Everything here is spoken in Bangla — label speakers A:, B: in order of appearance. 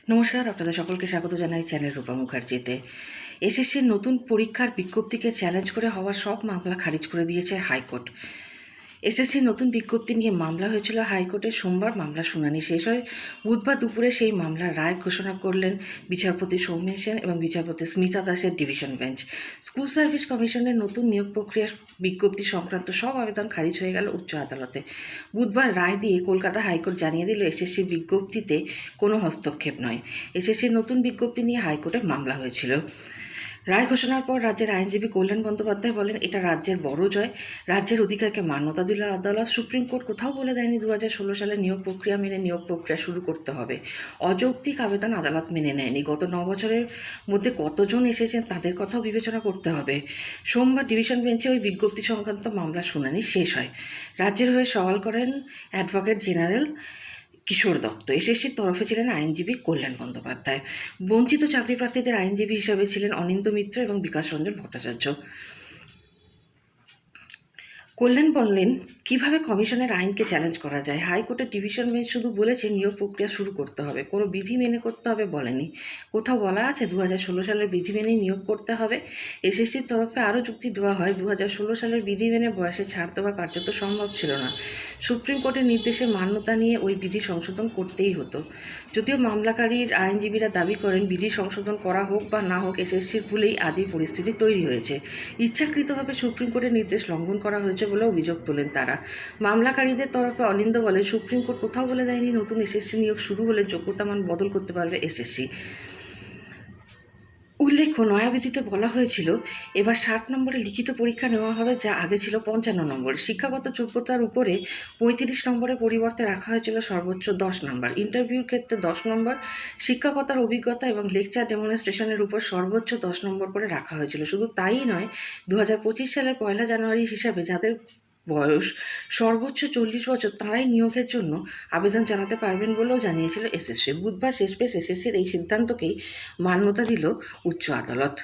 A: নমস্কার, আপনাদের সকলকে স্বাগত জানাই চ্যানেল রূপা মুখার্জিতে। এসএসসির নতুন পরীক্ষার বিজ্ঞপ্তিকে চ্যালেঞ্জ করে হওয়া সব মামলা খারিজ করে দিয়েছে হাইকোর্ট। এসএসসির নতুন বিজ্ঞপ্তি নিয়ে মামলা হয়েছিল হাইকোর্টে। সোমবার মামলা শুনানি শেষ হয়। বুধবার দুপুরে সেই মামলার রায় ঘোষণা করলেন বিচারপতি সৌমেন সেন এবং বিচারপতি স্মিতা দাসের ডিভিশন বেঞ্চ। স্কুল সার্ভিস কমিশনের নতুন নিয়োগ প্রক্রিয়ার বিজ্ঞপ্তি সংক্রান্ত সব আবেদন খারিজ হয়ে গেল উচ্চ আদালতে। বুধবার রায় দিয়ে কলকাতা হাইকোর্ট জানিয়ে দিল এসএসসির বিজ্ঞপ্তিতে কোনো হস্তক্ষেপ নয়। এসএসসির নতুন বিজ্ঞপ্তি নিয়ে হাইকোর্টে মামলা হয়েছিল। রায় ঘোষণার পর রাজ্যের আইনজীবী কল্যাণ বন্দ্যোপাধ্যায় বলেন, এটা রাজ্যের বড় জয়। রাজ্যের অধিকারকে মান্যতা দিল আদালত। সুপ্রিম কোর্ট কোথাও বলে দেয়নি 2016 সালে নিয়োগ প্রক্রিয়া মেনে নিয়োগ প্রক্রিয়া শুরু করতে হবে। অযৌক্তিক আবেদন আদালত মেনে নেয়নি। গত 9 বছরের মধ্যে কতজন এসেছেন তাদের কথাও বিবেচনা করতে হবে। সোমবার ডিভিশন বেঞ্চে ওই বিজ্ঞপ্তি সংক্রান্ত মামলা শুনানি শেষ হয়। রাজ্যের হয়ে সওয়াল করেন অ্যাডভোকেট জেনারেল কিশোর দত্ত। এসএসসির তরফে ছিলেন আইনজীবী কল্যাণ বন্দ্যোপাধ্যায়। বঞ্চিত চাকরিপ্রার্থীদের আইনজীবী হিসাবে ছিলেন অনিন্দ্য মিত্র এবং বিকাশ রঞ্জন ভট্টাচার্য। কল্যাণ বললেন, কিভাবে কমিশনের আইনকে চ্যালেঞ্জ করা যায়। হাইকোর্টের ডিভিশন বেঞ্চ শুধু বলেছে নিয়োগ প্রক্রিয়া শুরু করতে হবে, কোনো বিধি মেনে করতে হবে বলেনি। কোথাও বলা আছে 2016 সালের বিধি মেনেই নিয়োগ করতে হবে। এসএসসির তরফে আরও যুক্তি দেওয়া হয়, 2016 সালের বিধি মেনে বয়সে ছাড় দেওয়া কার্যত সম্ভব ছিল না। সুপ্রিম কোর্টের নির্দেশে মান্যতা নিয়ে ওই বিধি সংশোধন করতেই হতো। যদিও মামলাকারীর আইনজীবীরা দাবি করেন, বিধি সংশোধন করা হোক বা না হোক, এসএসসির ভুলেই আজ এই পরিস্থিতি তৈরি হয়েছে। ইচ্ছাকৃতভাবে সুপ্রিম কোর্টের নির্দেশ লঙ্ঘন করা হয়েছে বলে অভিযোগ তোলেন তারা। মামলাকারীদের তরফে অনিন্দ বলেন, সুপ্রিম কোর্ট কোথাও বলে দেয়নি নতুন এসএসসি নিয়োগ শুরু হলে যোগ্যতা মান বদল করতে পারবে এসএসসি। উল্লেখ্য, নয়াবিধিতে বলা হয়েছিল এবার 60 নম্বরে লিখিত পরীক্ষা নেওয়া হবে, যা আগে ছিল 55 নম্বর। শিক্ষাগত যোগ্যতার উপরে 35 নম্বরের পরিবর্তে রাখা হয়েছিল সর্বোচ্চ 10 নম্বর। ইন্টারভিউর ক্ষেত্রে 10 নম্বর, শিক্ষকতার অভিজ্ঞতা এবং লেকচার ডেমনস্ট্রেশনের উপর সর্বোচ্চ 10 নম্বর করে রাখা হয়েছিল। শুধু তাই নয়, 2025 সালের 1 জানুয়ারি হিসাবে যাদের বয়স সর্বোচ্চ 40 বছর তারাই নিয়োগের জন্য আবেদন জানাতে পারবেন বলেও জানিয়েছিল এসএসসি। বুধবার শেষ পেশ এসএসসির এই সিদ্ধান্তকেই মান্যতা দিল উচ্চ আদালত।